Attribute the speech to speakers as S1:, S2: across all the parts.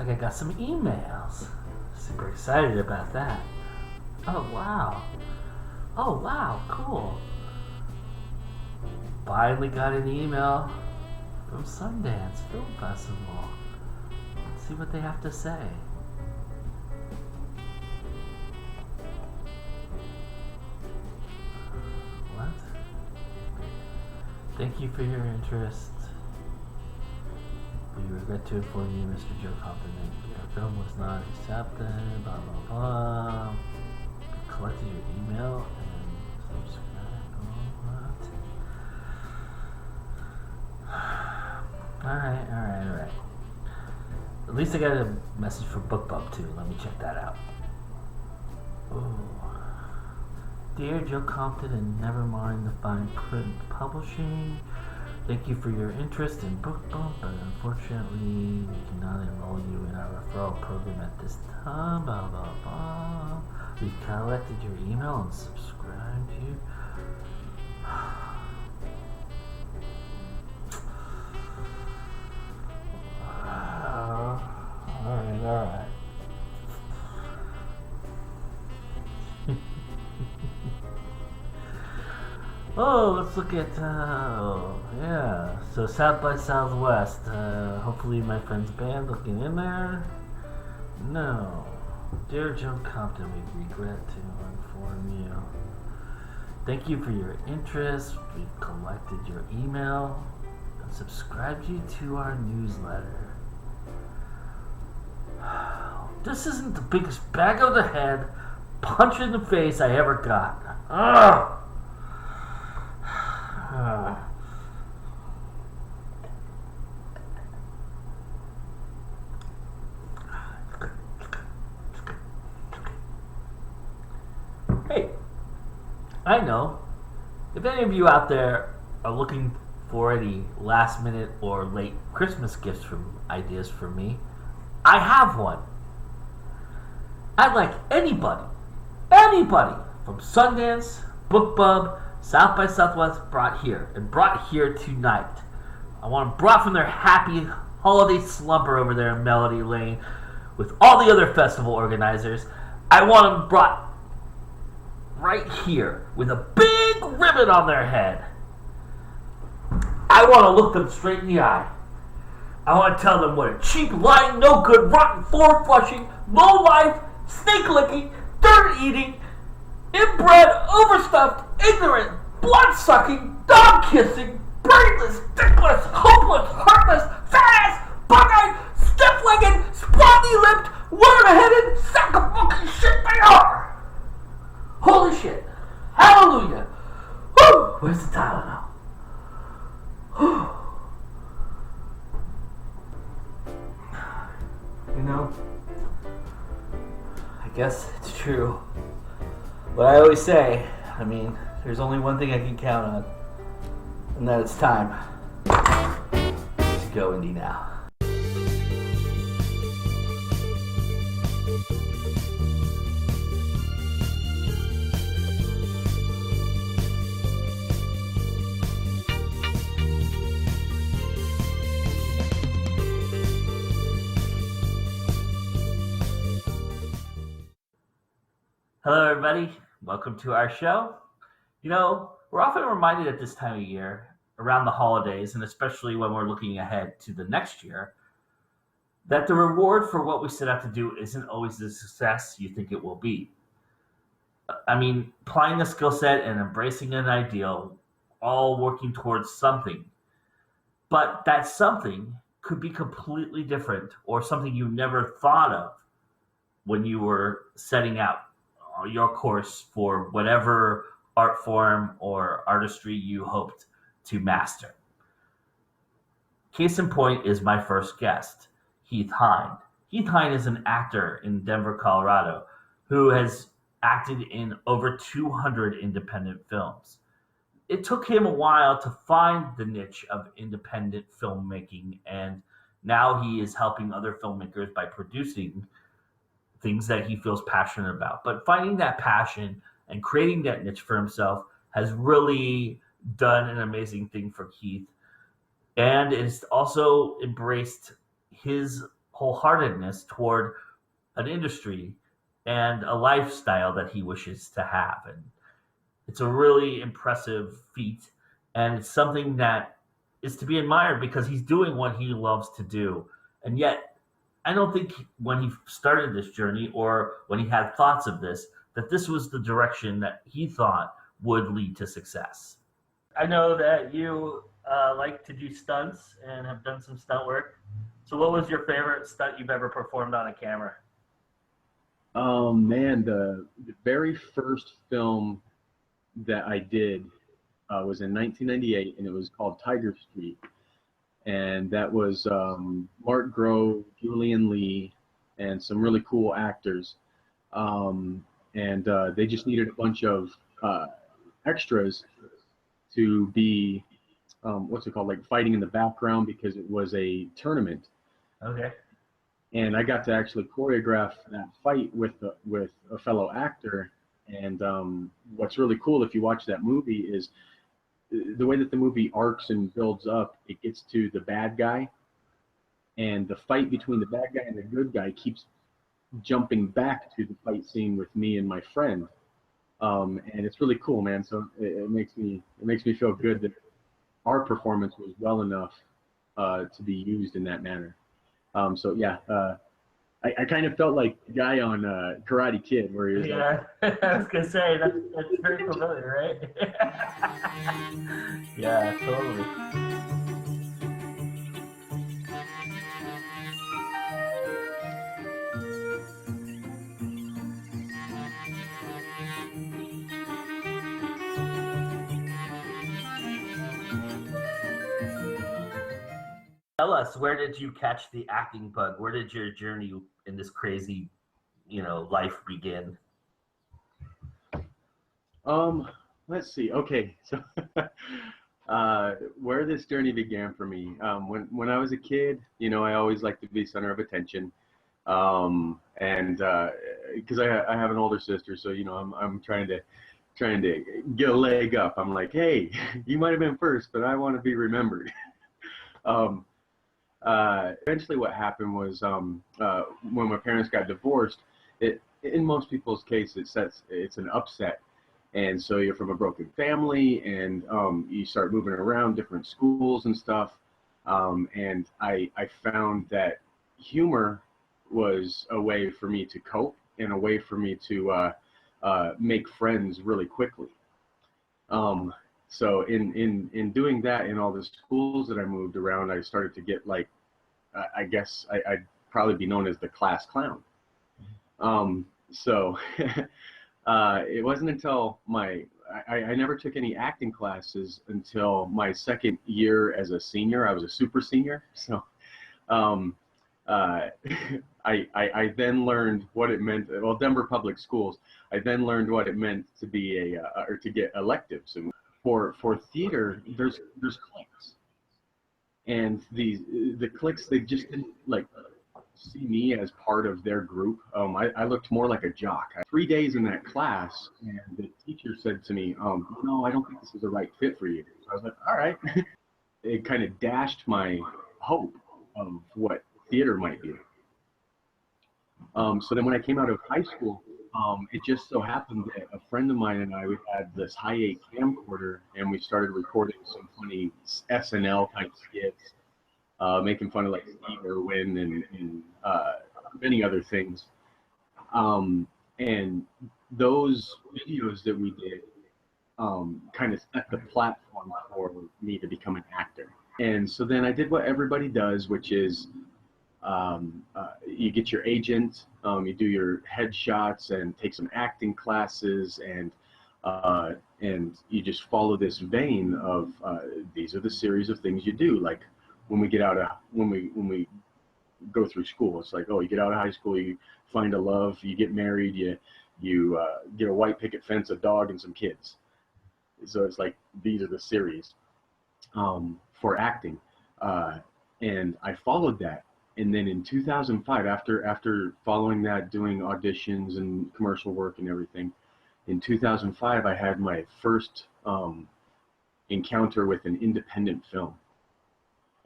S1: like I got some emails. Super excited about that. Oh wow, cool. Finally got an email from Sundance Film Festival. Let's see what they have to say. What? Thank you for your interest. We regret to inform you, Mr. Joe Compton, that your film was not accepted, blah blah blah. We collected your email and subscribed. What? Alright. At least I got a message from BookBub too. Let me check that out. Ooh. Dear Joe Compton and Nevermind the Fine Print Publishing, thank you for your interest in BookBump, but unfortunately we cannot enroll you in our referral program at this time. Blah blah blah. We've collected your email and subscribed to you. Alright. Let's look at, so South by Southwest, hopefully my friend's band looking in there. No. Dear Joe Compton, we regret to inform you. Thank you for your interest. We've collected your email and subscribed you to our newsletter. This isn't the biggest bag of the head punch in the face I ever got. Ugh! Hey, I know if any of you out there are looking for any last minute or late Christmas gifts from ideas for me, I have one. I'd like anybody from Sundance, BookBub, South by Southwest brought here tonight. I want them brought from their happy holiday slumber over there in Melody Lane with all the other festival organizers. I want them brought right here with a big ribbon on their head. I want to look them straight in the eye. I want to tell them what a cheap, lying, no good, rotten, floor flushing, low life, snake licking, dirt eating, inbred, overstuffed, ignorant, blood sucking, dog kissing, brainless, dickless, hopeless, heartless, fat ass, bug eyed, stiff legged, spotty lipped, worm headed sack of fucking shit they are. Holy shit. Hallelujah. Woo! Where's the Tylenol? You know, I guess it's true. But I always say, there's only one thing I can count on, and that it's time to go indie now. Hello, everybody. Welcome to our show. You know, we're often reminded at this time of year, around the holidays, and especially when we're looking ahead to the next year, that the reward for what we set out to do isn't always the success you think it will be. Applying a skill set and embracing an ideal, all working towards something. But that something could be completely different or something you never thought of when you were setting out your course for whatever art form or artistry you hoped to master. Case in point is my first guest, Heath Hine. Heath Hine is an actor in Denver, Colorado, who has acted in over 200 independent films. It took him a while to find the niche of independent filmmaking, and now he is helping other filmmakers by producing things that he feels passionate about. But finding that passion and creating that niche for himself has really done an amazing thing for Keith. And it's also embraced his wholeheartedness toward an industry and a lifestyle that he wishes to have. And it's a really impressive feat, and it's something that is to be admired because he's doing what he loves to do. And yet, I don't think when he started this journey or when he had thoughts of this, that this was the direction that he thought would lead to success. I know that you like to do stunts and have done some stunt work. So, what was your favorite stunt you've ever performed on a camera?
S2: Man, the very first film that I did was in 1998, and it was called Tiger Street. And that was Mark Grove, Julian Lee, and some really cool actors. And they just needed a bunch of extras to be, what's it called, like fighting in the background because it was a tournament.
S1: Okay.
S2: And I got to actually choreograph that fight with a fellow actor. And what's really cool if you watch that movie is the way that the movie arcs and builds up. It gets to the bad guy, and the fight between the bad guy and the good guy keeps jumping back to the fight scene with me and my friend. And it's really cool, man. So it makes me feel good that our performance was well enough to be used in that manner. So yeah, I kind of felt like the guy on Karate Kid, where he was
S1: Yeah, I was gonna say that's very familiar, right? Yeah, totally. Tell us, where did you catch the acting bug? Where did your journey in this crazy, life begin?
S2: let's see. Okay, so where this journey began for me, when I was a kid, I always liked to be center of attention, and because I have an older sister, so I'm trying to get a leg up. I'm like, hey, you might have been first, but I want to be remembered. um, Eventually, what happened was when my parents got divorced, in most people's case, it's an upset. And so you're from a broken family, and you start moving around different schools and stuff. And I found that humor was a way for me to cope and a way for me to make friends really quickly. Um, so in doing that, in all the schools that I moved around, I started to get like, I guess I'd probably be known as the class clown. So it wasn't until I never took any acting classes until my second year as a senior. I was a super senior. So um, uh, I then learned what it meant. Well, Denver Public Schools. I then learned what it meant to be or to get electives. And for theater, there's cliques, and the cliques, they just didn't like see me as part of their group. I looked more like a jock. 3 days in that class, and the teacher said to me, no, I don't think this is the right fit for you. So I was like, all right. It kind of dashed my hope of what theater might be. So then when I came out of high school, it just so happened that a friend of mine and I, we had this high-8 camcorder, and we started recording some funny SNL type skits, making fun of like Steve Irwin and many other things. And those videos that we did kind of set the platform for me to become an actor. And so then I did what everybody does, which is you get your agent, you do your headshots and take some acting classes, and you just follow this vein of these are the series of things you do. Like when we when we go through school, it's like, oh, you get out of high school, you find a love, you get married, you get a white picket fence, a dog, and some kids. So it's like these are the series for acting, and I followed that. And then in 2005, after following that, doing auditions and commercial work and everything, in 2005 I had my first encounter with an independent film.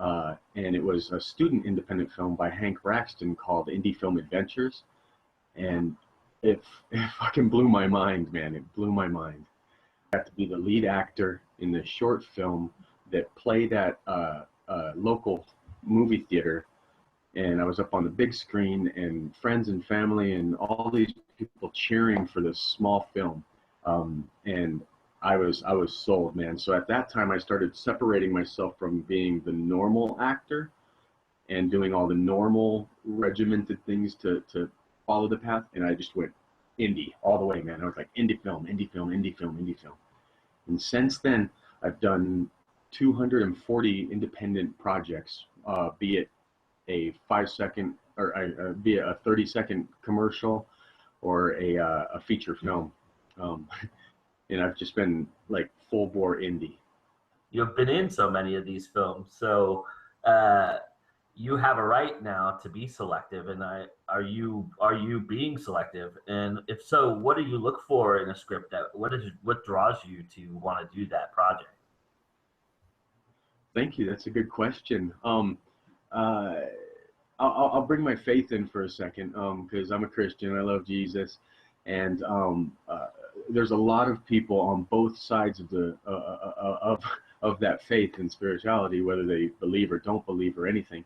S2: and it was a student independent film by Hank Braxton called Indie Film Adventures, and it fucking blew my mind, man. It blew my mind. I got to be the lead actor in this short film that played at a local movie theater, and I was up on the big screen, and friends and family and all these people cheering for this small film, and I was sold, man. So at that time, I started separating myself from being the normal actor and doing all the normal regimented things to follow the path, and I just went indie all the way, man. I was like indie film, indie film, indie film, indie film. And since then, I've done 240 independent projects, be it a 5-second or be it a 30-second commercial or a feature film. And I've just been like full bore indie.
S1: You've been in so many of these films, so you have a right now to be selective. And are you being selective? And if so, what do you look for in a script? What draws you to want to do that project?
S2: Thank you. That's a good question. I'll bring my faith in for a second, because I'm a Christian. I love Jesus, and there's a lot of people on both sides of the of that faith and spirituality, whether they believe or don't believe or anything,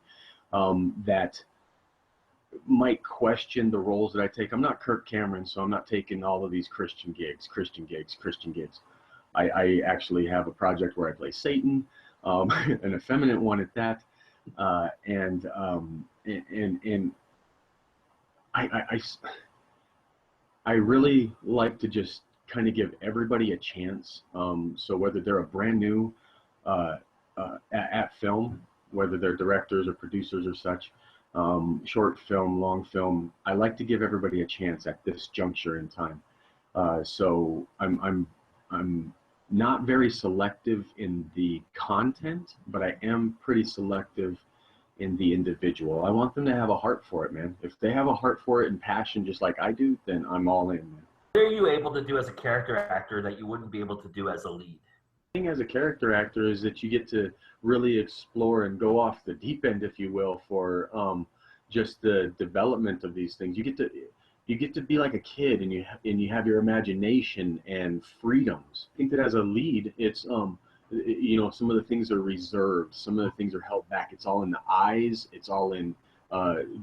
S2: that might question the roles that I take. I'm not Kirk Cameron, so I'm not taking all of these Christian gigs. I actually have a project where I play Satan, an effeminate one at that, and I really like to just kind of give everybody a chance. So whether they're a brand new at film, whether they're directors or producers or such, short film, long film, I like to give everybody a chance at this juncture in time. So I'm not very selective in the content, but I am pretty selective in the individual. I want them to have a heart for it, man. If they have a heart for it and passion just like I do, then I'm all in, man.
S1: What are you able to do as a character actor that you wouldn't be able to do as a lead?
S2: The thing as a character actor is that you get to really explore and go off the deep end, if you will, for just the development of these things. You get to be like a kid, and you have your imagination and freedoms. I think that as a lead, it's some of the things are reserved, some of the things are held back. It's all in the eyes. It's all in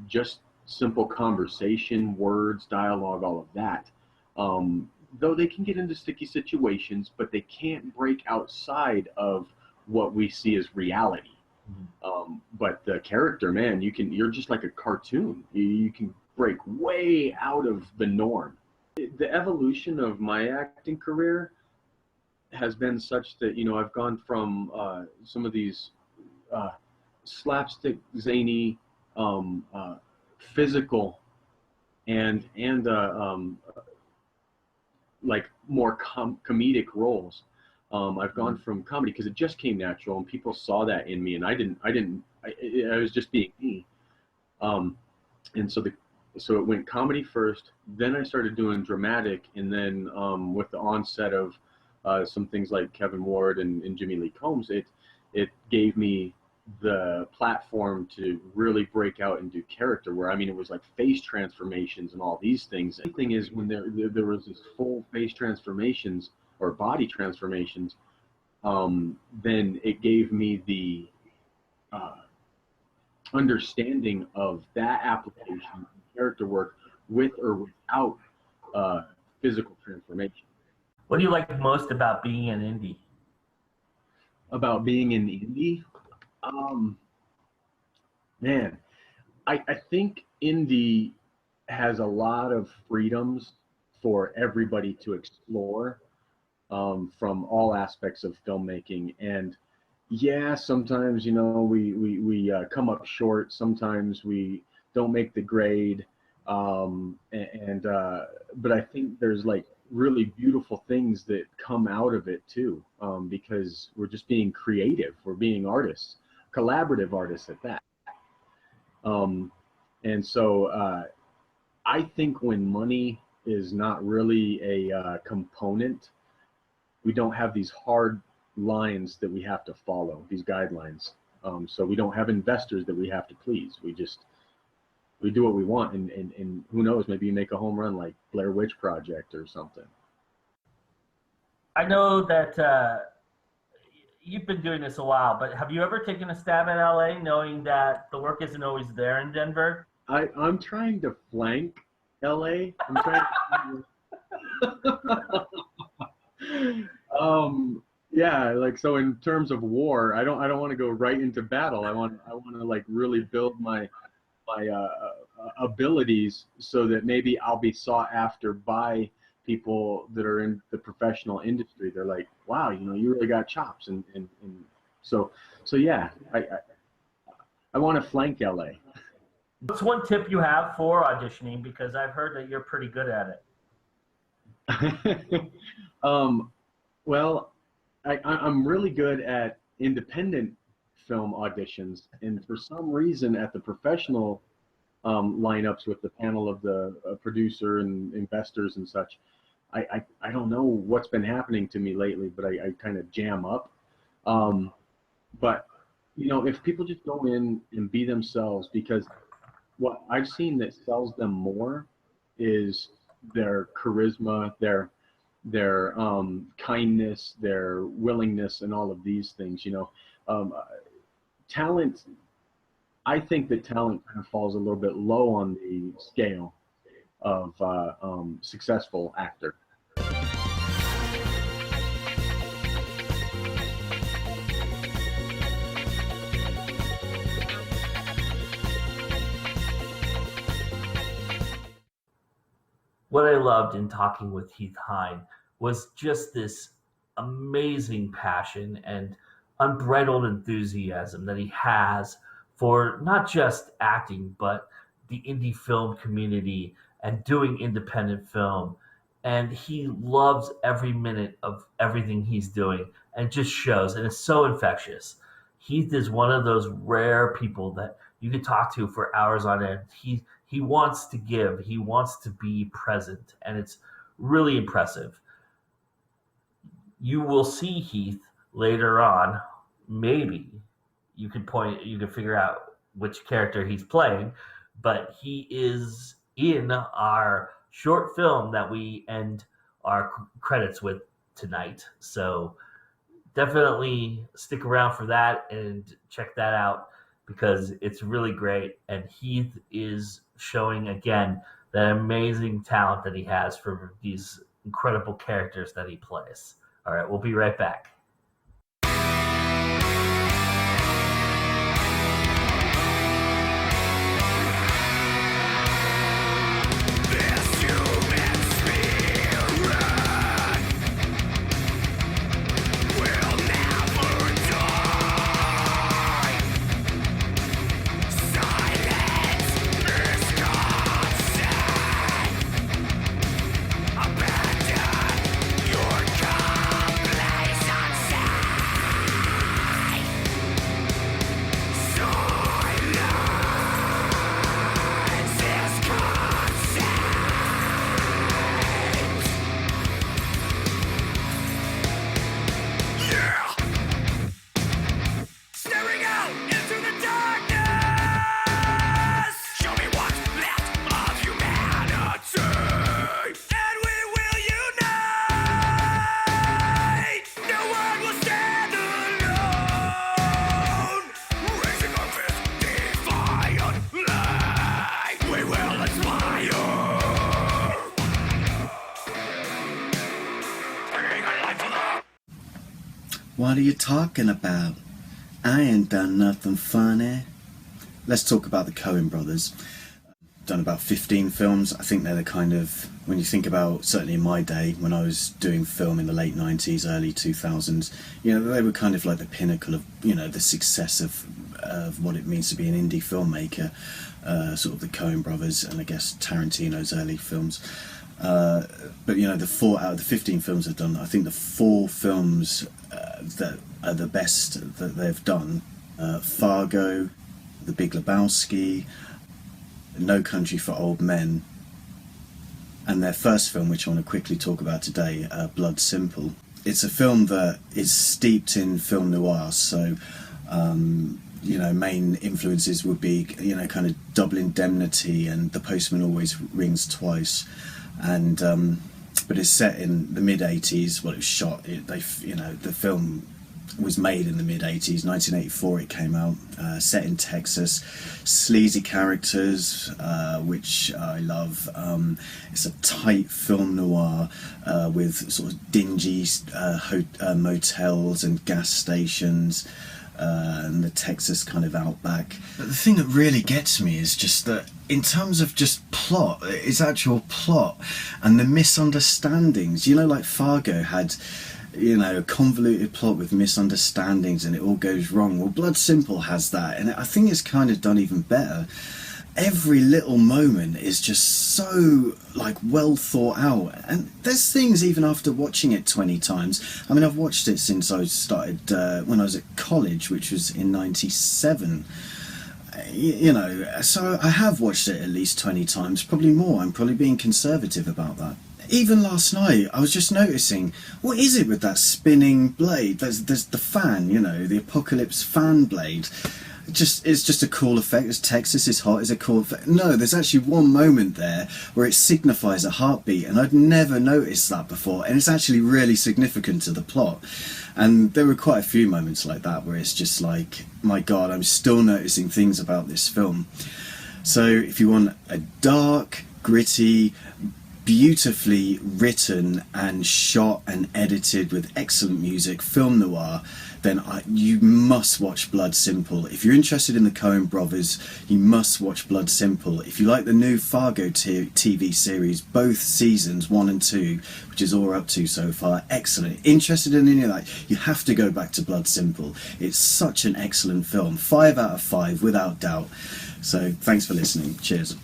S2: just simple conversation, words, dialogue, all of that. Though they can get into sticky situations, but they can't break outside of what we see as reality. Mm-hmm. But the character, man, you're just like a cartoon. You can break way out of the norm. The evolution of my acting career has been such that, I've gone from some of these slapstick, zany, physical, and like more comedic roles. I've gone from comedy because it just came natural, and people saw that in me, and I was just being me. And so it went comedy first, then I started doing dramatic, and then with the onset of some things like Kevin Ward and Jimmy Lee Combs, it gave me the platform to really break out and do character, where it was like face transformations and all these things. The thing is, when there was this full face transformations or body transformations, then it gave me the understanding of that application, character work, with or without physical transformation.
S1: What do you like most about being an indie?
S2: About being an indie? Man, I think indie has a lot of freedoms for everybody to explore, from all aspects of filmmaking. And yeah, sometimes we come up short. Sometimes we don't make the grade, but I think there's like really beautiful things that come out of it too, because we're just being creative. We're being artists, collaborative artists at that. And so I think when money is not really a component, we don't have these hard lines that we have to follow, these guidelines. So we don't have investors that we have to please. We do what we want, and who knows, maybe you make a home run like Blair Witch Project or something.
S1: I know that you've been doing this a while, but have you ever taken a stab at LA knowing that the work isn't always there in Denver?
S2: I'm trying to flank LA. I'm trying to yeah, like, so in terms of war, I don't want to go right into battle. I want to like really build my abilities so that maybe I'll be sought after by people that are in the professional industry. They're like, wow, you really got chops, and so yeah, I want to flank LA.
S1: What's one tip you have for auditioning? Because I've heard that you're pretty good at it.
S2: Well, I'm really good at independent film auditions, and for some reason at the professional lineups with the panel of the producer and investors and such, I don't know what's been happening to me lately, but I kind of jam up. But if people just go in and be themselves, because what I've seen that sells them more is their charisma, their kindness, their willingness, and all of these things. Talent. I think that talent kind of falls a little bit low on the scale of successful actor.
S1: What I loved in talking with Heath Hine was just this amazing passion and unbridled enthusiasm that he has for not just acting, but the indie film community and doing independent film. And he loves every minute of everything he's doing and just shows, and it's so infectious. Heath is one of those rare people that you could talk to for hours on end. He wants to give, he wants to be present, and it's really impressive. You will see Heath later on. Maybe you could figure out which character he's playing, but he is in our short film that we end our credits with tonight. So definitely stick around for that and check that out, because it's really great. And Heath is showing again that amazing talent that he has for these incredible characters that he plays. All right, we'll be right back.
S3: What are you talking about? I ain't done nothing funny. Let's talk about the Coen brothers. Done about 15 films. I think they're the kind of, when you think about, certainly in my day, when I was doing film in the late 90s, early 2000s, they were kind of like the pinnacle of, the success of what it means to be an indie filmmaker, sort of the Coen brothers, and I guess Tarantino's early films. But the 4 out of the 15 films they've done, I think the 4 films that are the best that they've done, Fargo, The Big Lebowski, No Country for Old Men, and their first film, which I want to quickly talk about today, Blood Simple. It's a film that is steeped in film noir, so main influences would be, kind of Double Indemnity and The Postman Always Rings Twice, and but it's set in the mid-80s. Well, it was shot. The film was made in the mid-80s, 1984 it came out, set in Texas, sleazy characters, which I love. It's a tight film noir with sort of dingy motels and gas stations, and the Texas kind of outback. But the thing that really gets me is just that in terms of just plot, its actual plot, and the misunderstandings, like Fargo had a convoluted plot with misunderstandings and it all goes wrong. Well, Blood Simple has that, and I think it's kind of done even better. Every little moment is just so well thought out, and there's things even after watching it 20 times. I mean, I've watched it since I started when I was at college, which was in '97. So I have watched it at least 20 times, probably more. I'm probably being conservative about that. Even last night, I was just noticing, what is it with that spinning blade? There's the fan, the Apocalypse fan blade. It's just a cool effect. As Texas is hot is a cool effect. No, there's actually one moment there where it signifies a heartbeat, and I'd never noticed that before, and it's actually really significant to the plot. And there were quite a few moments like that where it's just like, my God, I'm still noticing things about this film. So if you want a dark, gritty, beautifully written and shot and edited with excellent music film noir, then you must watch Blood Simple. If you're interested in the Coen brothers, you must watch Blood Simple. If you like the new Fargo TV series, both seasons 1 and 2, which is all we're up to so far, excellent. Interested in any of that, you have to go back to Blood Simple. It's such an excellent film. 5 out of 5 without doubt. So thanks for listening. Cheers.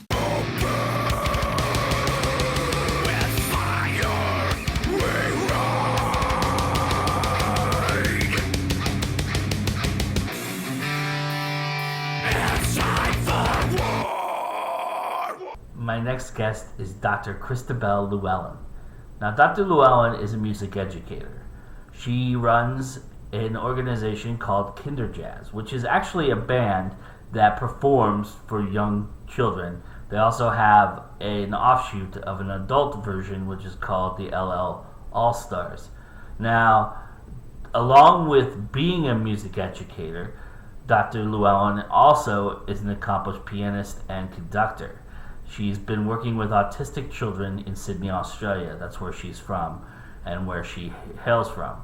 S1: My next guest is Dr. Christabel Llewellyn. Now, Dr. Llewellyn is a music educator. She runs an organization called Kinder Jazz, which is actually a band that performs for young children. They also have an offshoot of an adult version, which is called the LL All-Stars. Now, along with being a music educator, Dr. Llewellyn also is an accomplished pianist and conductor. She's been working with autistic children in Sydney, Australia. That's where she's from and where she hails from.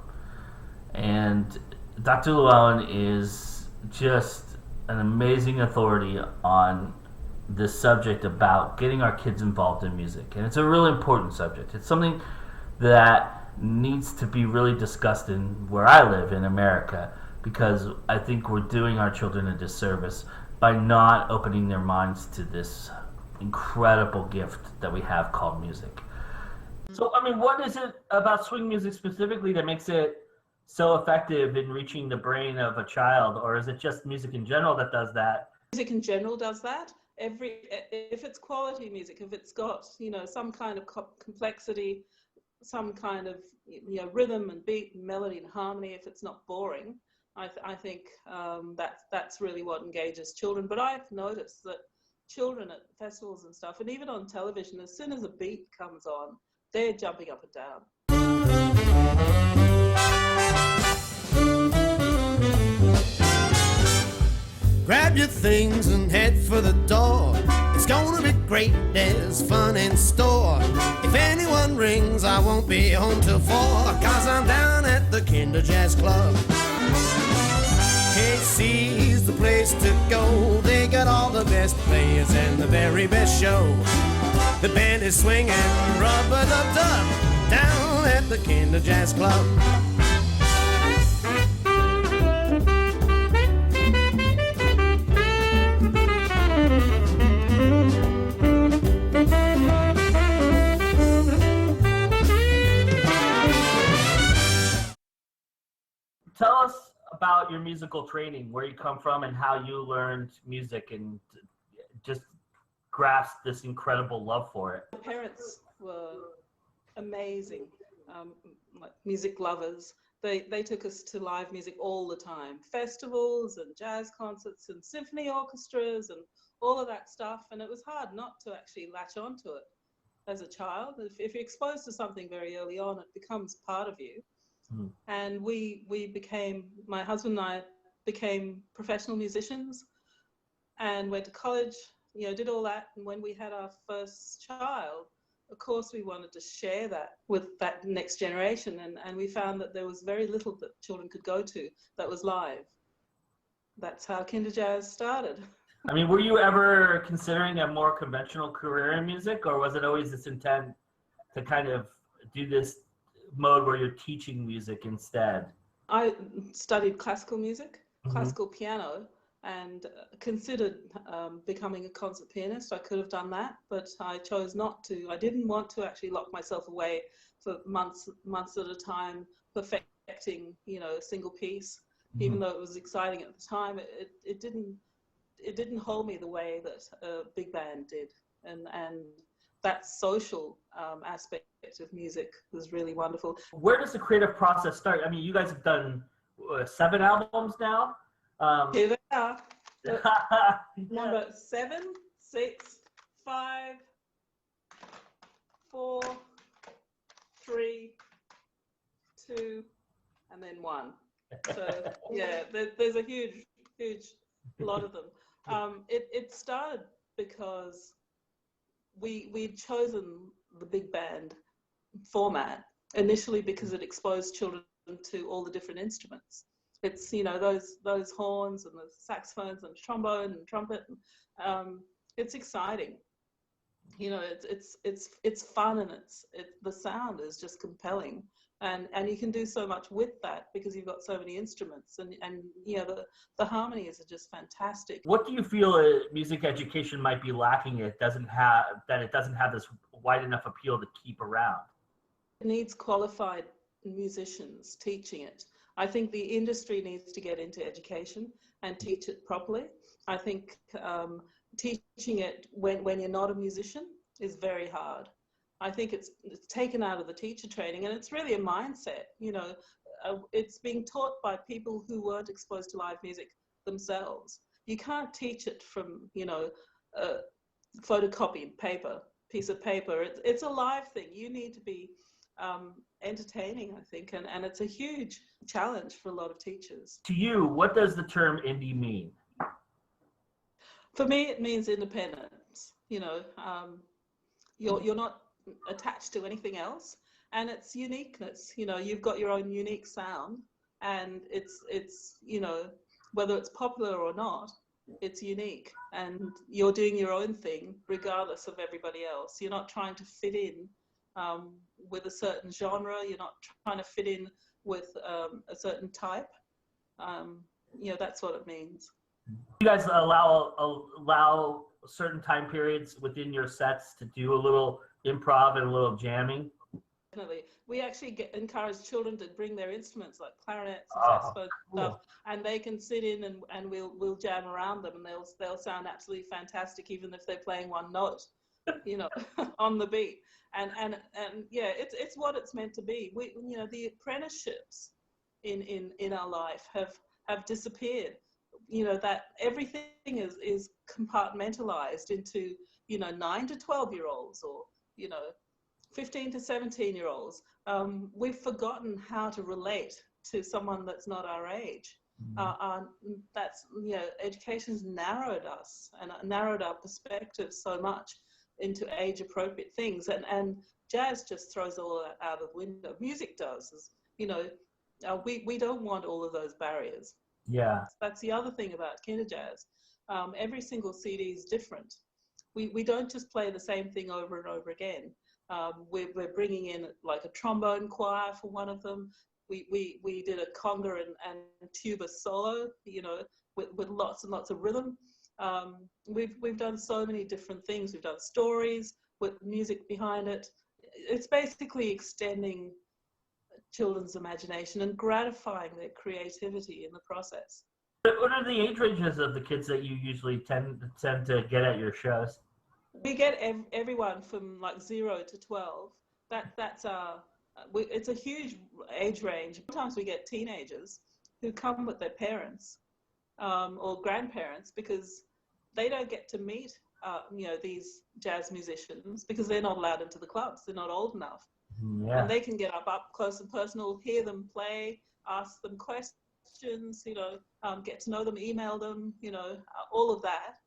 S1: And Dr. Llewellyn is just an amazing authority on this subject about getting our kids involved in music. And it's a really important subject. It's something that needs to be really discussed in where I live in America, because I think we're doing our children a disservice by not opening their minds to this incredible gift that we have called music. So, I mean, what is it about swing music specifically that makes it so effective in reaching the brain of a child, or is it just music in general that does that?
S4: Music in general does that. If it's quality music, if it's got some kind of complexity, some kind of rhythm and beat, and melody and harmony, if it's not boring, I think that's really what engages children. But I've noticed that children at festivals and stuff, and even on television, as soon as a beat comes on, they're jumping up and down.
S5: Grab your things and head for the door. It's gonna be great, there's fun in store. If anyone rings, I won't be home till 4, 'cause I'm down at the Kinder Jazz Club. KC's the place to go. They got all the best players and the very best show. The band is swinging, rub-a-dub-dub, down at the Kinder Jazz Club.
S1: Tell us about your musical training, where you come from and how you learned music and just grasped this incredible love for it.
S4: My parents were amazing music lovers. they took us to live music all the time, festivals and jazz concerts and symphony orchestras and all of that stuff. And it was hard not to actually latch onto it as a child. If you're exposed to something very early on, it becomes part of you. Mm. And my husband and I became professional musicians and went to college, did all that. And when we had our first child, of course, we wanted to share that with that next generation. And we found that there was very little that children could go to that was live. That's how Kinder Jazz started.
S1: I mean, were you ever considering a more conventional career in music, or was it always this intent to kind of do this mode where you're teaching music instead?
S4: I studied classical music, classical piano, and considered becoming a concert pianist. I could have done that, but I chose not to. I didn't want to actually lock myself away for months at a time, perfecting, a single piece. Even though it was exciting at the time, it didn't hold me the way that a big band did. And that social aspect of music was really wonderful.
S1: Where does the creative process start? I mean, you guys have done 7 albums now.
S4: Here they are. Number 7, 6, 5, 4, 3, 2, and then 1. So yeah, there's a huge lot of them. It started because we'd chosen the big band format initially because it exposed children to all the different instruments. It's those horns and the saxophones and trombone and trumpet. It's exciting. It's fun, and the sound is just compelling. And you can do so much with that because you've got so many instruments, and the harmonies are just fantastic.
S1: What do you feel music education might be lacking? It doesn't have this wide enough appeal to keep around.
S4: It needs qualified musicians teaching it. I think the industry needs to get into education and teach it properly. I think teaching it when you're not a musician is very hard. I think it's taken out of the teacher training, and it's really a mindset. It's being taught by people who weren't exposed to live music themselves. You can't teach it from, photocopying piece of paper. It's a live thing. You need to be entertaining, I think, and it's a huge challenge for a lot of teachers.
S1: To you, what does the term indie mean?
S4: For me, it means independence. You're not attached to anything else, and it's uniqueness. You've got your own unique sound, and it's whether it's popular or not, it's unique, and you're doing your own thing regardless of everybody else. You're not trying to fit in with a certain genre. You're not trying to fit in with a certain type. That's what it means.
S1: You guys allow certain time periods within your sets to do a little improv and a little jamming?
S4: Definitely. We actually encourage children to bring their instruments like clarinets and saxophones and stuff, and they can sit in and we'll jam around them, and they'll sound absolutely fantastic even if they're playing one note, on the beat. And yeah, it's what it's meant to be. The apprenticeships in our life have disappeared. That everything is compartmentalized into 9 to 12-year-olds or 15 to 17-year-olds. We've forgotten how to relate to someone that's not our age. Education's narrowed us and narrowed our perspective so much into age-appropriate things, and jazz just throws all that out of the window. Music does, we don't want all of those barriers.
S1: Yeah,
S4: that's the other thing about Kinder Jazz. Every single CD is different. We don't just play the same thing over and over again. We're bringing in like a trombone choir for one of them. We did a conga and tuba solo, with lots and lots of rhythm. We've done so many different things. We've done stories with music behind it. It's basically extending children's imagination and gratifying their creativity in the process.
S1: What are the age ranges of the kids that you usually tend to get at your shows?
S4: We get everyone from like 0 to 12. That's our it's a huge age range. Sometimes we get teenagers who come with their parents or grandparents because they don't get to meet these jazz musicians because they're not allowed into the clubs. They're not old enough.
S1: Yeah.
S4: And they can get up close and personal, hear them play, ask them questions, get to know them, email them, all of that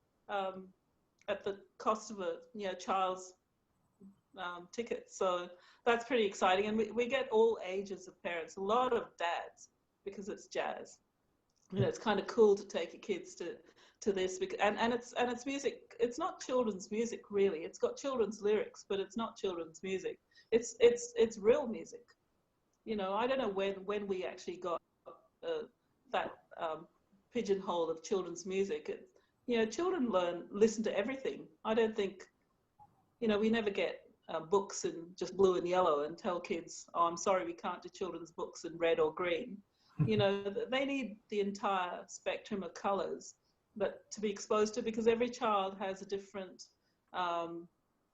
S4: at the cost of a child's ticket. So that's pretty exciting. And we get all ages of parents, a lot of dads, because it's jazz. It's kind of cool to take your kids to this, and it's music. It's not children's music really. It's got children's lyrics, but it's not children's music. It's real music. I don't know when we actually got that pigeonhole of children's music. Children listen to everything. I don't think, we never get books in just blue and yellow and tell kids, oh, I'm sorry, we can't do children's books in red or green. They need the entire spectrum of colors but to be exposed to, because every child has a different,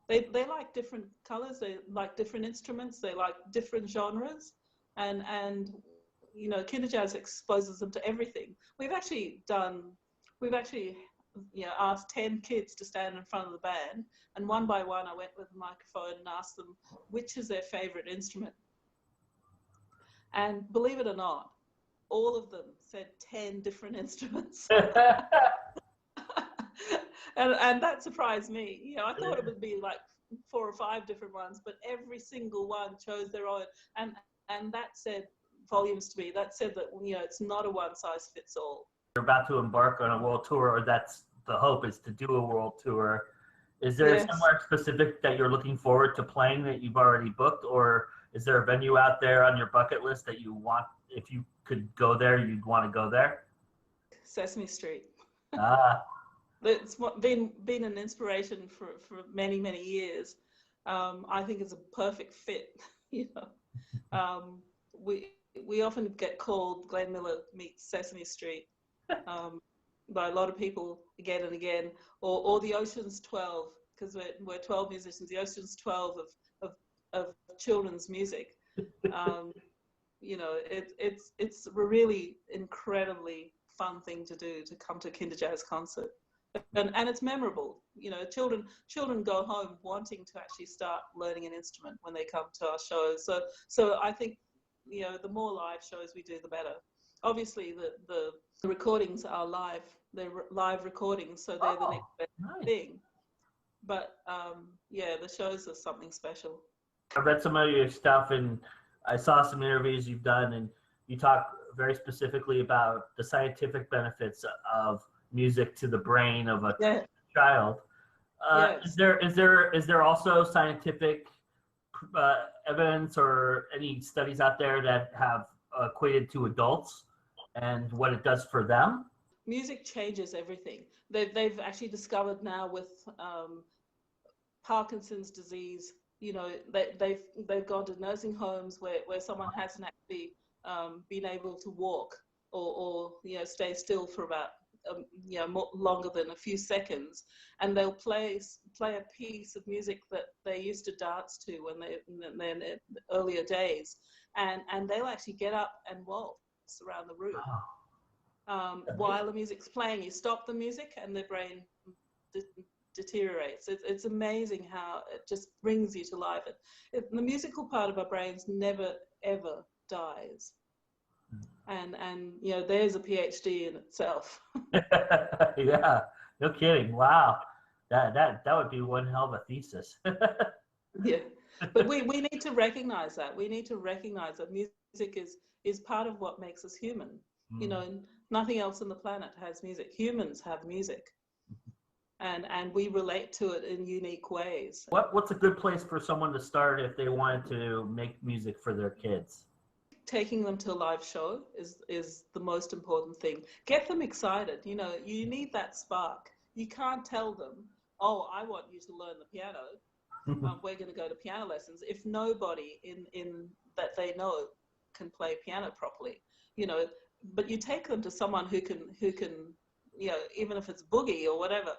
S4: they like different colors, they like different instruments, they like different genres, and Kinder Jazz exposes them to everything. We've actually asked 10 kids to stand in front of the band, and one by one I went with a microphone and asked them which is their favorite instrument. And believe it or not, all of them said 10 different instruments. and that surprised me. I thought it would be like 4 or 5 different ones, but every single one chose their own. And that said volumes to me. That said that, it's not a one size fits all.
S1: You're about to embark on a world tour, or that's the hope, is to do a world tour. Is there somewhere specific that you're looking forward to playing that you've already booked, or is there a venue out there on your bucket list that you want, if you could go there, you'd want to go there?
S4: Sesame Street.
S1: Ah.
S4: It's been an inspiration for many, many years. I think it's a perfect fit. We often get called Glenn Miller meets Sesame Street by a lot of people again and again, or the Ocean's 12, because we're 12 musicians. The Ocean's 12 of children's music. It's a really incredibly fun thing to do, to come to a Kinder Jazz concert. And it's memorable. Children go home wanting to actually start learning an instrument when they come to our shows. So I think, the more live shows we do, the better. Obviously, the recordings are live. They're live recordings, so they're the next best thing. But the shows are something special.
S1: I read some of your stuff, and I saw some interviews you've done, and you talk very specifically about the scientific benefits of music to the brain of a child. Yes. Is there also scientific evidence or any studies out there that have equated to adults and what it does for them?
S4: Music changes everything. They've actually discovered now with Parkinson's disease, they've gone to nursing homes where someone hasn't actually been able to walk or stay still for about longer than a few seconds, and they'll play a piece of music that they used to dance to when in their earlier days, and they'll actually get up and waltz around the room while the music's playing. You stop the music and their brain deteriorates. It's amazing how it just brings you to life. The musical part of our brains never ever dies. And there's a PhD in itself.
S1: Yeah, no kidding. Wow, that would be one hell of a thesis.
S4: Yeah, but we need to recognize that. We need to recognize that music is part of what makes us human. Nothing else on the planet has music. Humans have music, and we relate to it in unique ways.
S1: What's a good place for someone to start if they wanted to make music for their kids?
S4: Taking them to a live show is the most important thing. Get them excited. You need that spark. You can't tell them, oh, I want you to learn the piano. We're going to go to piano lessons if nobody in that they know can play piano properly. But you take them to someone who can even if it's boogie or whatever,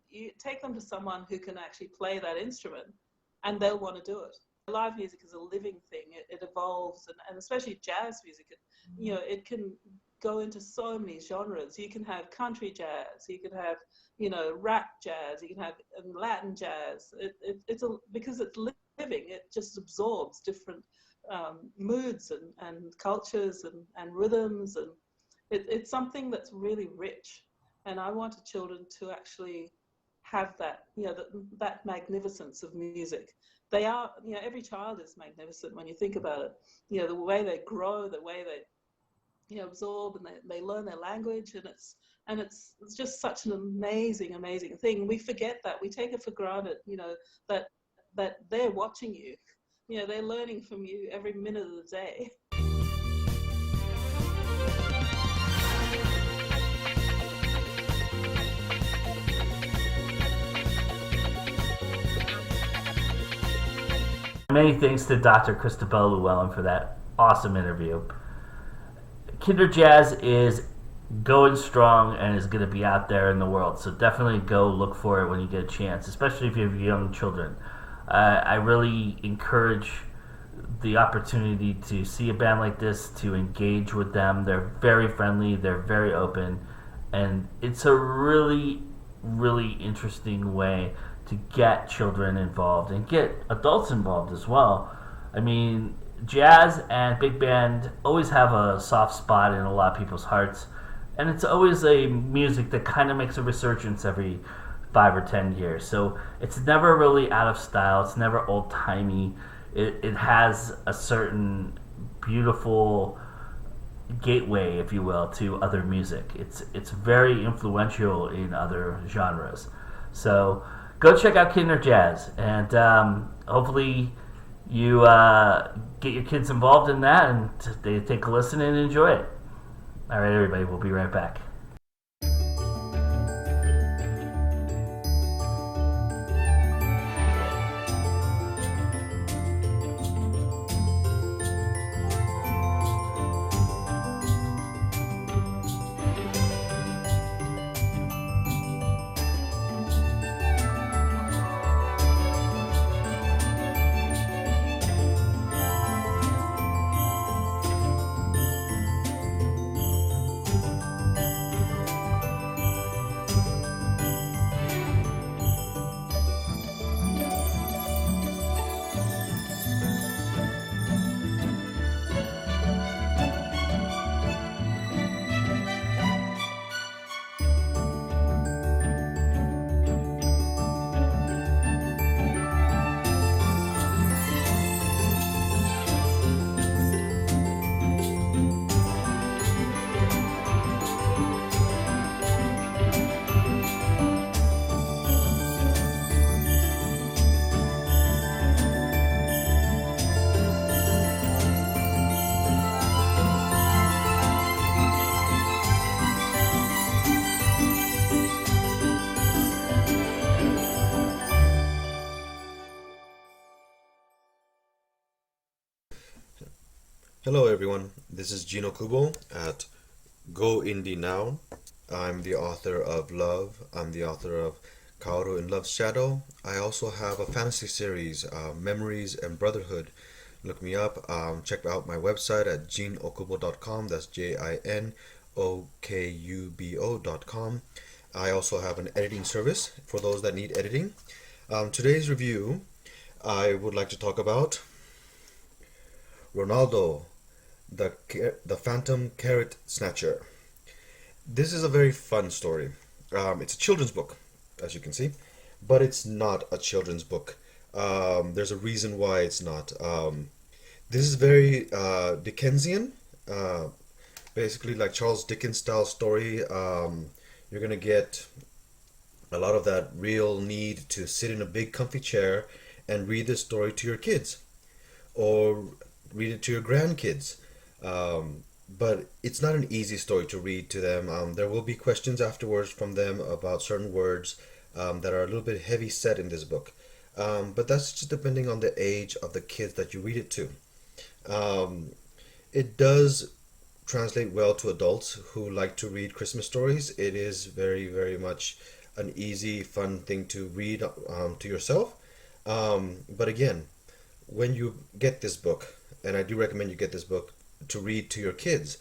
S4: you take them to someone who can actually play that instrument, and they'll want to do it. live music is a living thing. It evolves, and especially jazz music. It can go into so many genres. You can have country jazz. You can have rap jazz. You can have Latin jazz. Because it's living. It just absorbs different moods and cultures and rhythms, and it's something that's really rich. And I wanted children to actually have that, that magnificence of music. They are, every child is magnificent when you think about it. The way they grow, the way they, absorb, and they learn their language, and it's just such an amazing, amazing thing. We forget that. We take it for granted, that they're watching you. They're learning from you every minute of the day.
S1: Many thanks to Dr. Christabel Llewellyn for that awesome interview. Kinder Jazz is going strong and is going to be out there in the world, so definitely go look for it when you get a chance, especially if you have young children. I really encourage the opportunity to see a band like this, to engage with them. They're very friendly, they're very open, and it's a really, really interesting way to get children involved and get adults involved as well. I mean, jazz and big band always have a soft spot in a lot of people's hearts, and it's always a music that kind of makes a resurgence every 5 or 10 years. So it's never really out of style, it's never old-timey. It has a certain beautiful gateway, if you will, to other music. It's very influential in other genres. So go check out Kinder Jazz, and hopefully you get your kids involved in that and they take a listen and enjoy it. All right, everybody, we'll be right back.
S6: Hello everyone, this is Gino Kubo at GoIndieNow. I'm the author of Love. I'm the author of Kaoru in Love's Shadow. I also have a fantasy series, Memories and Brotherhood. Look me up. Check out my website at jinokubo.com. That's jinokubo.com. I also have an editing service for those that need editing. Today's review, I would like to talk about Ronaldo, the Phantom Carrot Snatcher. This is a very fun story. It's a children's book, as you can see, but it's not a children's book. There's a reason why it's not. This is very Dickensian, basically like Charles Dickens style story. You're gonna get a lot of that real need to sit in a big comfy chair and read this story to your kids, or read it to your grandkids. But it's not an easy story to read to them. There will be questions afterwards from them about certain words that are a little bit heavy set in this book. But that's just depending on the age of the kids that you read it to. It does translate well to adults who like to read Christmas stories. It is very, very much an easy, fun thing to read to yourself. But again, when you get this book, and I do recommend you get this book to read to your kids.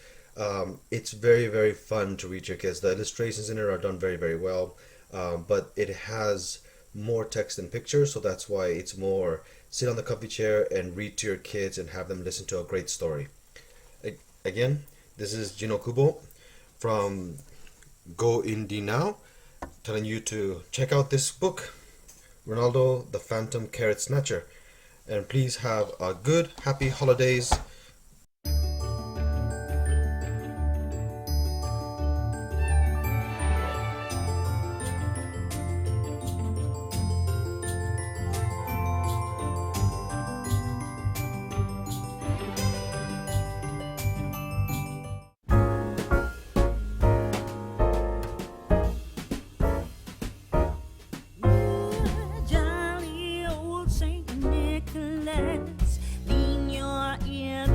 S6: It's very, very fun to read to your kids. The illustrations in it are done very, very well, but it has more text than pictures, so that's why it's more sit on the comfy chair and read to your kids and have them listen to a great story. Again, this is Gino Kubo from GoIndieNow telling you to check out this book, Ronaldo the Phantom Carrot Snatcher. And please have a good, happy holidays.
S7: Jolly old Saint Nicholas, lean your ear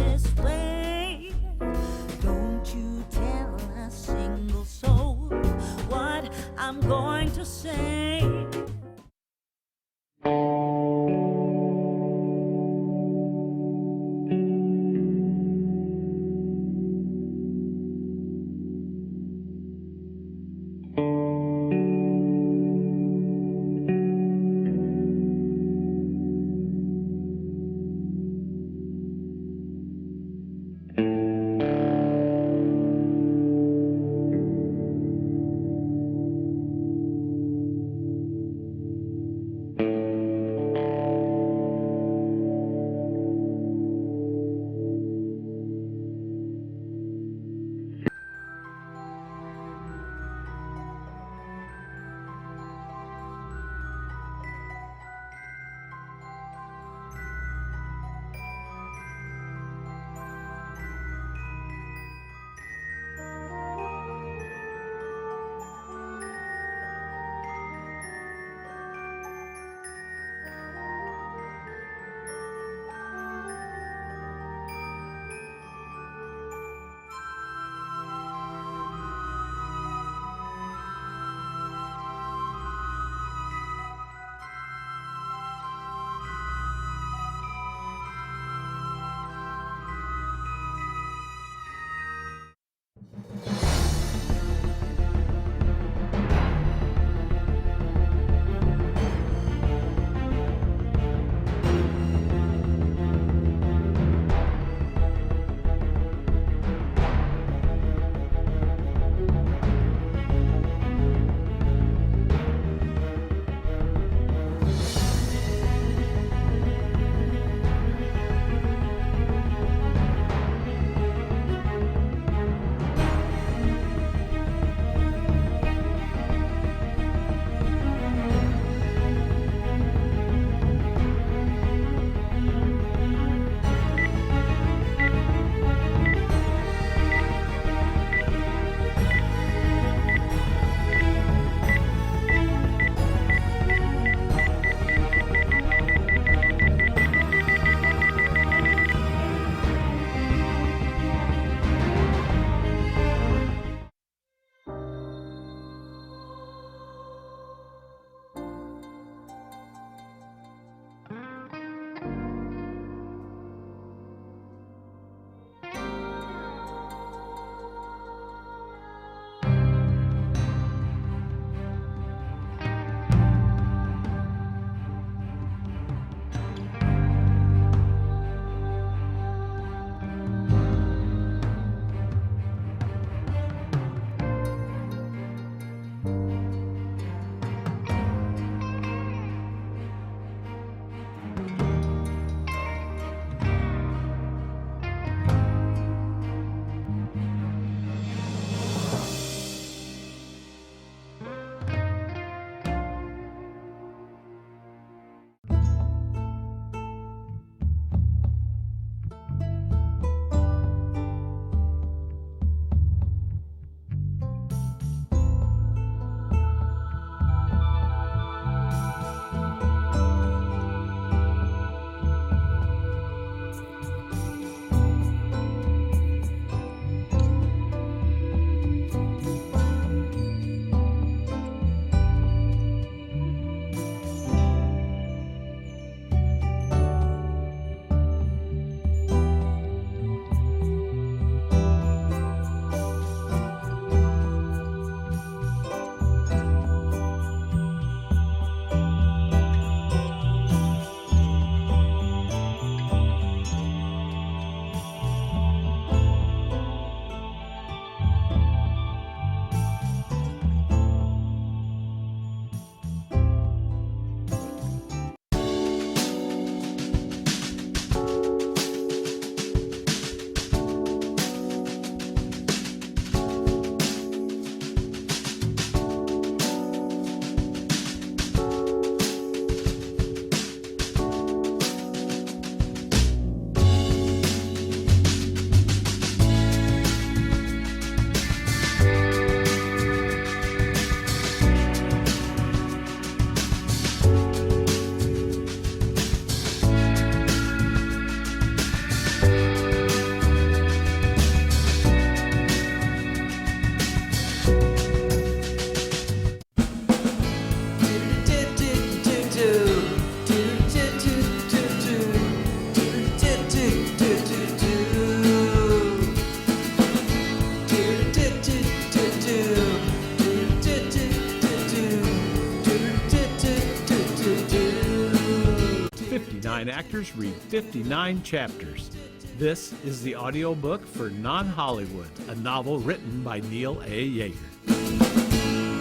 S7: actors read 59 chapters. This is the audiobook for Non-Hollywood, a novel written by Neil A. Yeager.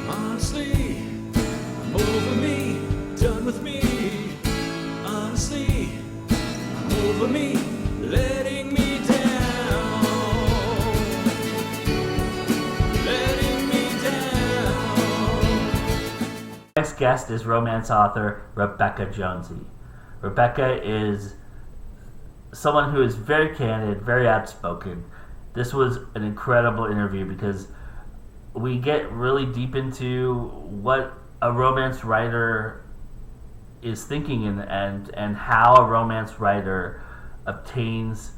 S8: Honestly, I'm over me, done with me. Honestly, I'm over me, letting me down. Letting me down.
S1: Next guest is romance author Rebecca Jonesy. Rebecca is someone who is very candid, very outspoken. This was an incredible interview because we get really deep into what a romance writer is thinking and how a romance writer obtains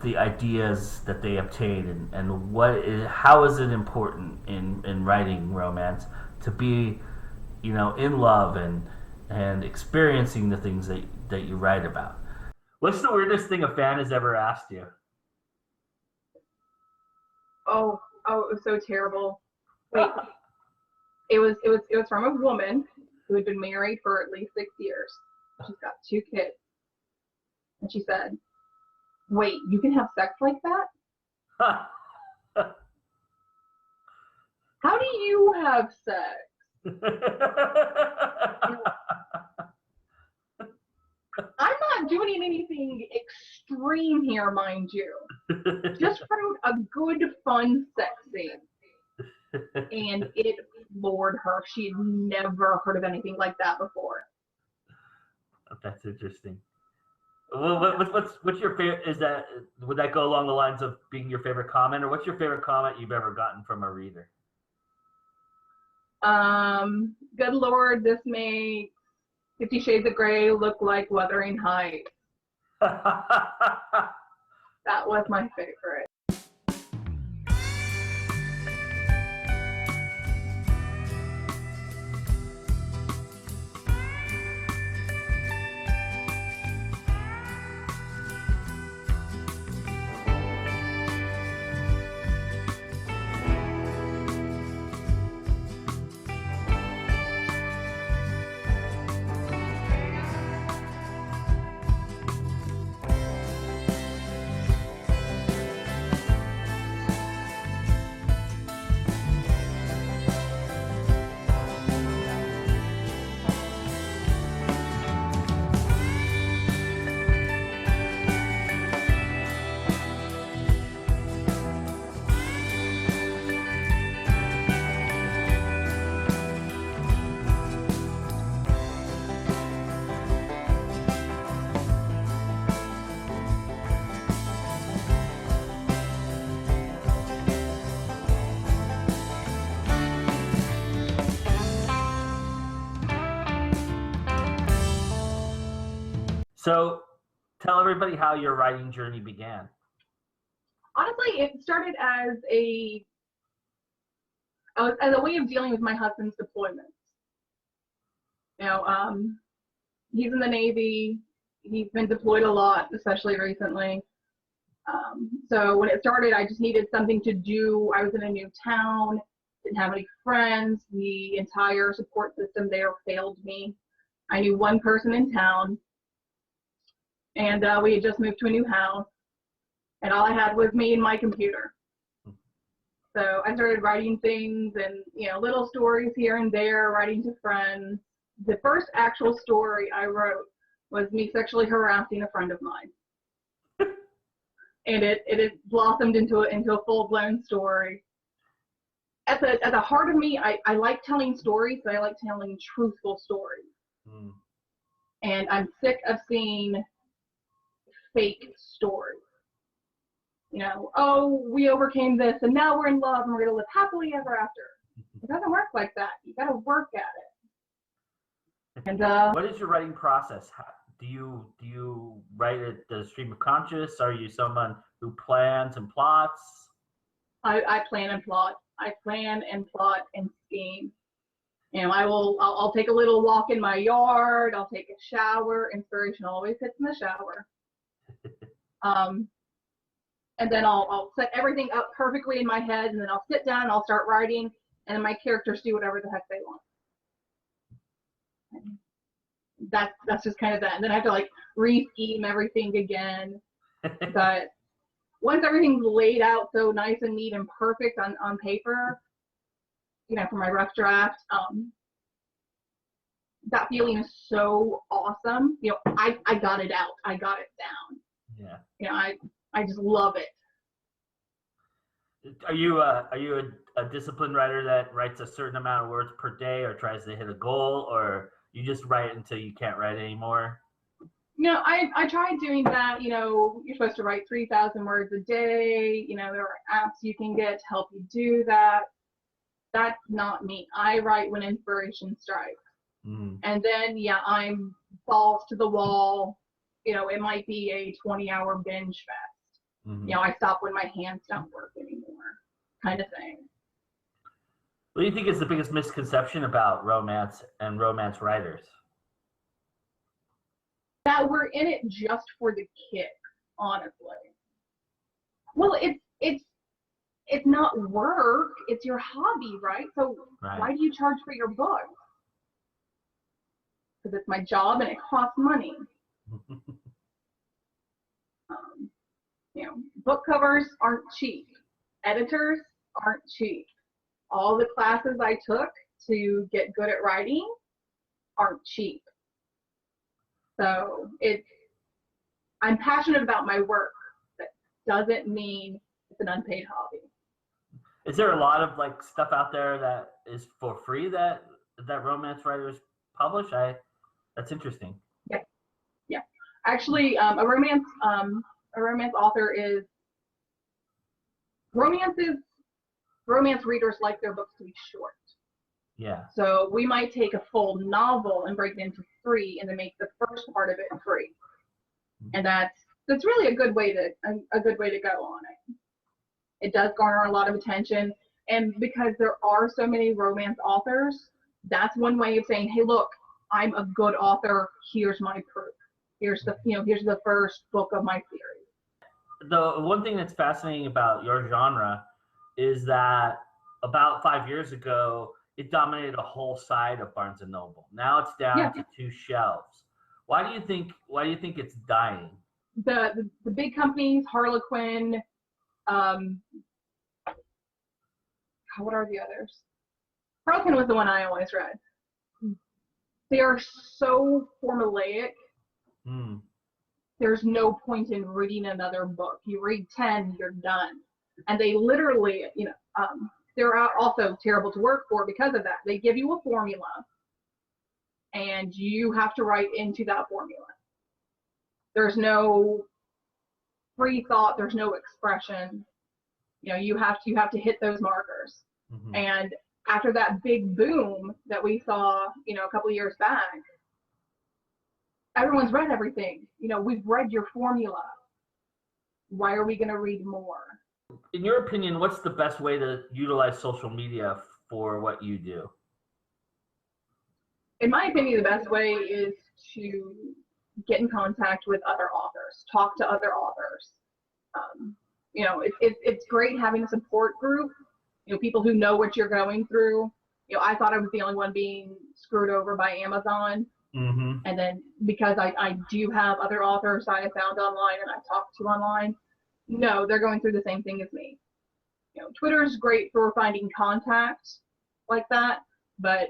S1: the ideas that they obtain and how is it important in writing romance to be, in love and experiencing the things that you write about. What's the weirdest thing a fan has ever asked you?
S9: Oh, it was so terrible. Wait, it was from a woman who had been married for at least 6 years. She's got 2 kids. And she said, "Wait, you can have sex like that? How do you have sex?" I'm not doing anything extreme here, mind you. Just wrote a good, fun sex scene. And it floored her. She had never heard of anything like that before.
S1: That's interesting. Well, what's your favorite? Would that go along the lines of being your favorite comment, or what's your favorite comment you've ever gotten from a reader?
S9: Good Lord, this makes 50 Shades of Grey look like Wuthering Heights. That was my favorite.
S1: So, tell everybody how your writing journey began.
S9: Honestly, it started as a way of dealing with my husband's deployments. He's in the Navy. He's been deployed a lot, especially recently. So when it started, I just needed something to do. I was in a new town, didn't have any friends. The entire support system there failed me. I knew one person in town, and we had just moved to a new house, and all I had was me and my computer. So I started writing things and, little stories here and there, writing to friends. The first actual story I wrote was me sexually harassing a friend of mine. And it blossomed into a full-blown story. At the heart of me, I like telling stories, but I like telling truthful stories. Mm. And I'm sick of seeing fake stories. We overcame this and now we're in love and we're going to live happily ever after. It doesn't work like that. You got to work at it. And
S1: what is your writing process? Do you write at the stream of conscious? Are you someone who plans and plots?
S9: I plan and plot. I plan and plot and scheme. I'll take a little walk in my yard. I'll take a shower. Inspiration always hits in the shower. And then I'll set everything up perfectly in my head, and then I'll sit down and I'll start writing, and then my characters do whatever the heck they want. that's just kind of that. And then I have to like re-scheme everything again. But once everything's laid out so nice and neat and perfect on paper, for my rough draft, that feeling is so awesome. I got it out. I got it down.
S1: Yeah.
S9: I just love it.
S1: Are you a disciplined writer that writes a certain amount of words per day, or tries to hit a goal, or you just write until you can't write anymore?
S9: I tried doing that. You're supposed to write 3,000 words a day. There are apps you can get to help you do that. That's not me. I write when inspiration strikes. And then, I'm balls to the wall. It might be a 20-hour binge fest. I stop when my hands don't work anymore, kind of thing.
S1: What do you think is the biggest misconception about romance and romance writers?
S9: That we're in it just for the kick, honestly. Well, it's not work. It's your hobby, right? So why do you charge for your book? Because it's my job and it costs money. Book covers aren't cheap. Editors aren't cheap. All the classes I took to get good at writing aren't cheap. So I'm passionate about my work. That doesn't mean it's an unpaid hobby.
S1: Is there a lot of like stuff out there that is for free that romance writers publish? That's interesting.
S9: Yeah. Actually, a romance author is romance readers like their books to be short.
S1: Yeah.
S9: So we might take a full novel and break it into 3 and then make the first part of it free. And that's really a good way to go on it. It does garner a lot of attention, and because there are so many romance authors, that's one way of saying, hey, look, I'm a good author. Here's my proof. Here's the first book of my series.
S1: The one thing that's fascinating about your genre is that about 5 years ago, it dominated a whole side of Barnes and Noble. Now it's down to 2 shelves. Why do you think it's dying?
S9: The big companies, Harlequin, what are the others? Harlequin was the one I always read. They are so formulaic. There's no point in reading another book. You read 10, you're done. And they literally, they're also terrible to work for because of that. They give you a formula, and you have to write into that formula. There's no free thought. There's no expression. You have to hit those markers. And after that big boom that we saw, a couple of years back, everyone's read everything. We've read your formula. Why are we going to read more?
S1: In your opinion, what's the best way to utilize social media for what you do?
S9: In my opinion, the best way is to get in contact with other authors, talk to other authors. It's great having a support group, people who know what you're going through. I thought I was the only one being screwed over by Amazon. And then because I do have other authors I have found online and I've talked to online, no, they're going through the same thing as me. Twitter is great for finding contact like that, but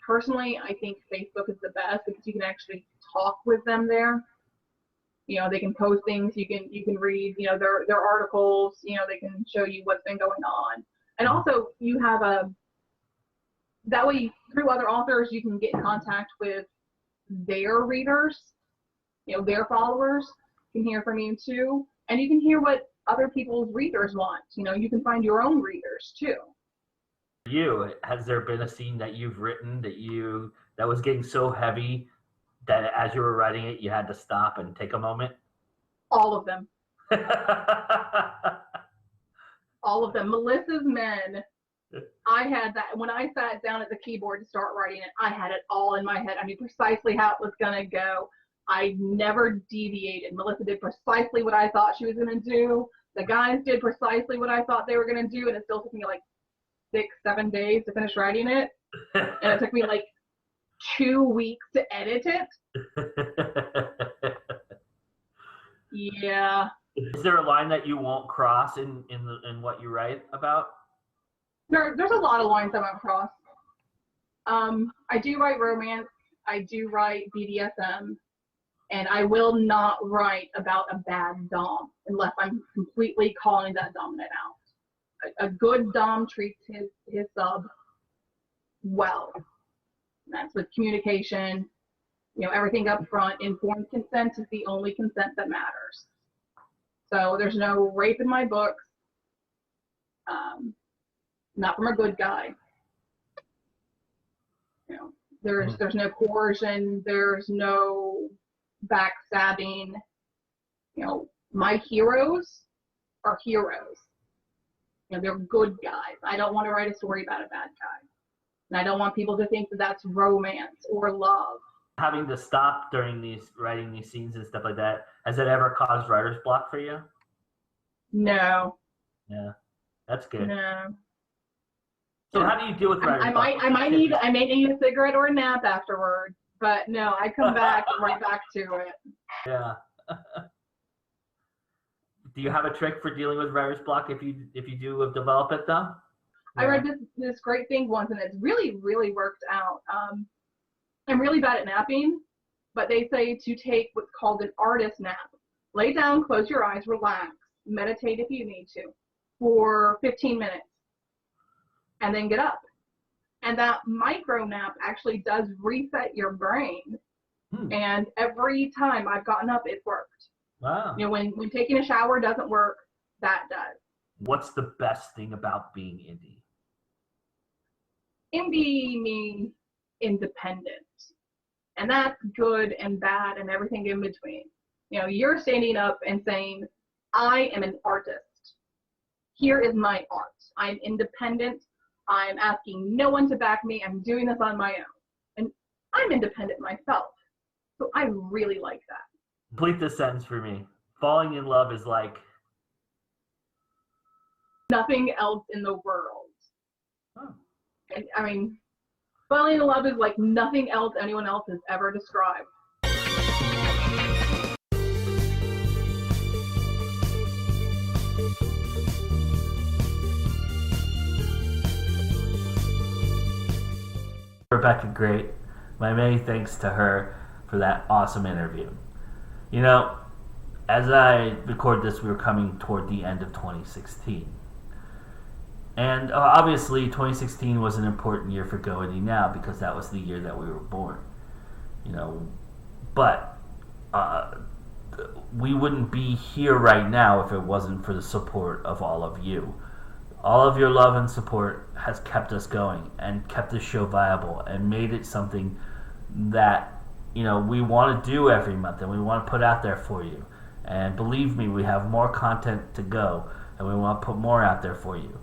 S9: personally, I think Facebook is the best because you can actually talk with them there. They can post things, you can read, their articles, they can show you what's been going on. And also you have that way through other authors, you can get in contact with their readers, their followers can hear from you too. And you can hear what other people's readers want. You can find your own readers too.
S1: Has there been a scene that you've written that was getting so heavy that as you were writing it, you had to stop and take a moment?
S9: All of them. All of them. Melissa's Men. I had that when I sat down at the keyboard to start writing it. I had it all in my head. I knew precisely how it was going to go. I never deviated. Melissa did precisely what I thought she was going to do. The guys did precisely what I thought they were going to do, and it still took me like 6-7 days to finish writing it. And it took me like 2 weeks to edit it. Yeah.
S1: Is there a line that you won't cross in what you write about?
S9: There's a lot of lines I won't cross. I do write romance. I do write BDSM. And I will not write about a bad dom unless I'm completely calling that dominant out. A good dom treats his sub well. And that's with communication, everything up front. Informed consent is the only consent that matters. So there's no rape in my books. Not from a good guy. There's no coercion. There's no backstabbing. My heroes are heroes. They're good guys. I don't want to write a story about a bad guy. And I don't want people to think that that's romance or love.
S1: Having to stop during writing these scenes and stuff like that, has it ever caused writer's block for you?
S9: No.
S1: Yeah, that's good.
S9: No.
S1: So how do you deal with writer's block?
S9: I may need a cigarette or a nap afterward, but no, I come back right back to it.
S1: Yeah. Do you have a trick for dealing with writer's block if you do develop it though?
S9: I read this great thing once, and it's really, really worked out. I'm really bad at napping, but they say to take what's called an artist nap. Lay down, close your eyes, relax, meditate if you need to for 15 minutes, and then get up. And that micro nap actually does reset your brain. And every time I've gotten up, it's worked.
S1: Wow.
S9: When taking a shower doesn't work, that does.
S1: What's the best thing about being indie?
S9: Indie means independent. And that's good and bad and everything in between. You're standing up and saying, I am an artist. Here is my art. I'm independent. I'm asking no one to back me. I'm doing this on my own. And I'm independent myself. So I really like that.
S1: Complete this sentence for me. Falling in love is like
S9: nothing else in the world.
S1: Oh.
S9: And, falling in love is like nothing else anyone else has ever described.
S1: Rebecca, great. My many thanks to her for that awesome interview. As I record this, we're coming toward the end of 2016. And obviously, 2016 was an important year for GoIndieNow because that was the year that we were born. But we wouldn't be here right now if it wasn't for the support of all of you. All of your love and support has kept us going and kept this show viable and made it something that we want to do every month and we want to put out there for you. And believe me, we have more content to go and we want to put more out there for you.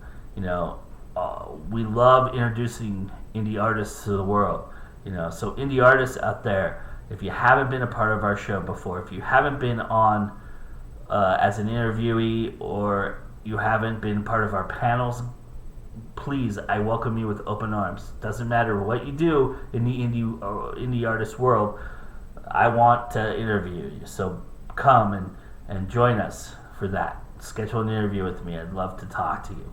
S1: We love introducing indie artists to the world. So indie artists out there, if you haven't been a part of our show before, if you haven't been on as an interviewee or you haven't been part of our panels, please, I welcome you with open arms. Doesn't matter what you do in the indie artist world, I want to interview you. So come and join us for that. Schedule an interview with me. I'd love to talk to you.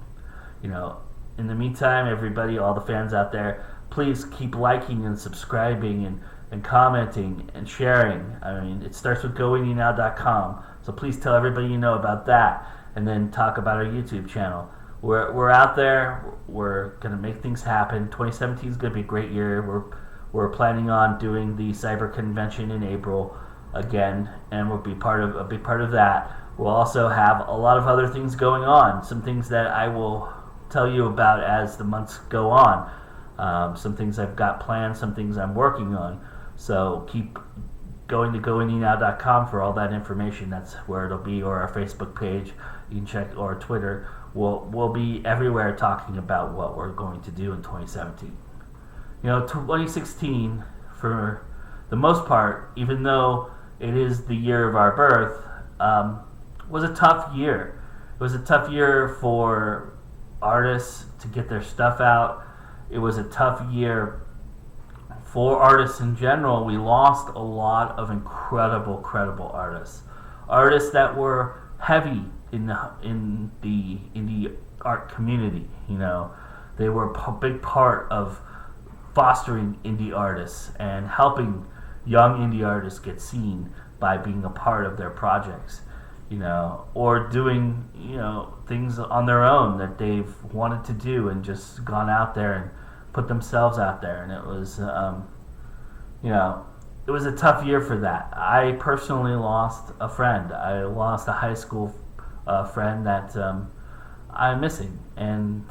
S1: In the meantime, everybody, all the fans out there, please keep liking and subscribing and commenting and sharing. It starts with GoIndieNow.com. So please tell everybody you know about that, and then talk about our YouTube channel. We're out there. We're gonna make things happen. 2017 is gonna be a great year. We're planning on doing the Cyber Convention in April again, and we'll be a big part of that. We'll also have a lot of other things going on. Some things that I will tell you about as the months go on. Some things I've got planned. Some things I'm working on. So keep going to GoIndieNow.com for all that information. That's where it'll be, or our Facebook page. You can check, or Twitter. We'll be everywhere talking about what we're going to do in 2017. 2016, for the most part, even though it is the year of our birth, was a tough year. It was a tough year for artists to get their stuff out. It was a tough year for artists in general, we lost a lot of incredible artists. Artists that were heavy in the indie art community. You know, they were a big part of fostering indie artists and helping young indie artists get seen by being a part of their projects, you know, or doing, you know, things on their own that they've wanted to do and just gone out there and put themselves out there. And it was, you know, it was a tough year for that. I personally lost a friend. I lost a high school friend that I'm missing, and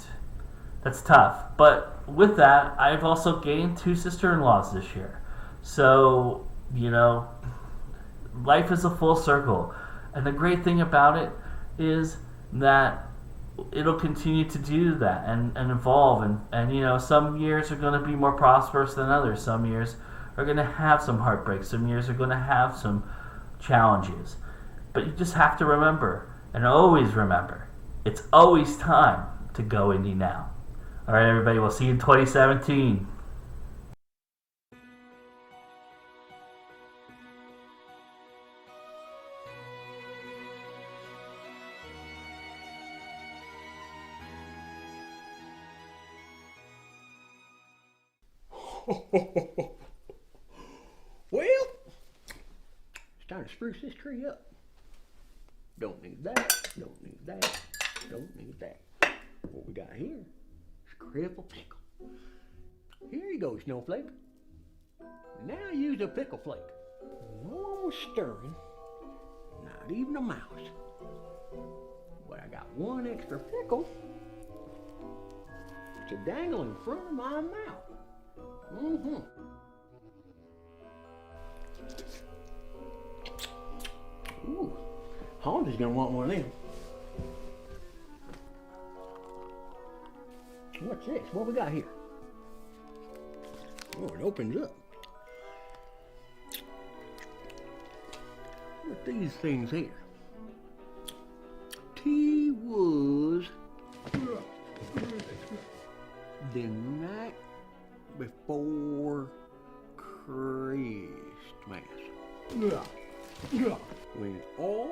S1: that's tough. But with that, I've also gained 2 sister-in-laws this year. So, you know, life is a full circle. And the great thing about it is that it'll continue to do that and evolve. And, you know, some years are going to be more prosperous than others. Some years are going to have some heartbreaks. Some years are going to have some challenges. But you just have to remember, and always remember, it's always time to go indie now. All right, everybody, we'll see you in 2017.
S10: Well, it's time to spruce this tree up. Don't need that, don't need that, don't need that. What we got here is cripple pickle. Here you go, Snowflake. Now use a pickle flake. No stirring, not even a mouse. But I got one extra pickle to dangle in front of my mouth. Ooh, Hans is gonna want one of them. What's this? What we got here? Oh, it opens up. What are these things here? Tea was the night before Christmas. When all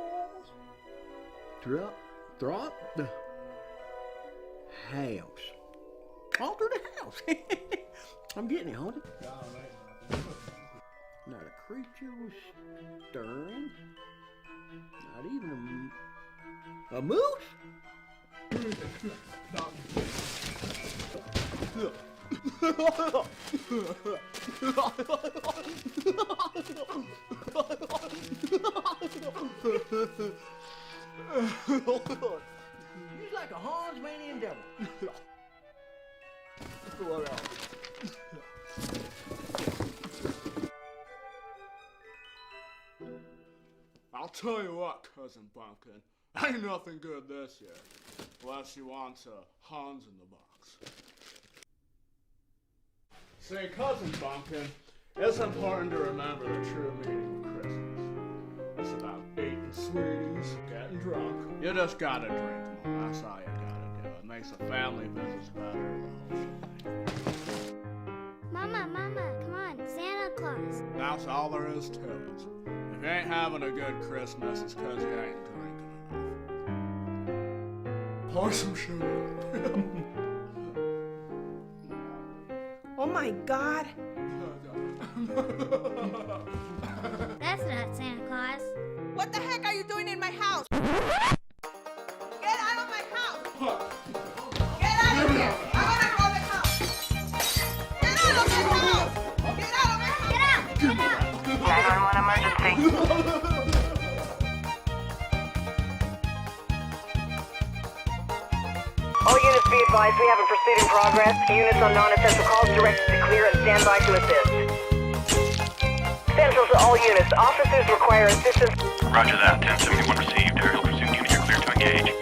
S10: throughout the house. All through the house. I'm getting it, Haunted. Not a creature was stirring. Not even a moose? He's like a Hans Manian devil.
S11: I'll tell you what, Cousin Bumpkin, ain't nothing good this year, unless you want Hans in the box. Say, Cousin Bumpkin, it's important to remember the true meaning of Christmas. It's about eating sweeties, getting drunk. You just gotta drink more, that's all you gotta do. It makes the family visits better, the whole shebang.
S12: Mama, come on, Santa Claus.
S11: That's all there is to it. If you ain't having a good Christmas, it's cause you ain't drinking enough. Pour some sugar.
S13: Oh my God.
S12: That's not Santa Claus.
S13: What the heck are you doing in my house? Get out of my house! Get out of here! I wanna go to the house! Get out of my house! Get out of my house! Get out! 911 emergency.
S14: All units be advised we have a pursuit in progress. Units on non-essential calls directed to clear and stand by to assist. Central to all units. Officers require assistance.
S15: Roger that. 1071 received. Aerial pursuit unit, you're clear to engage.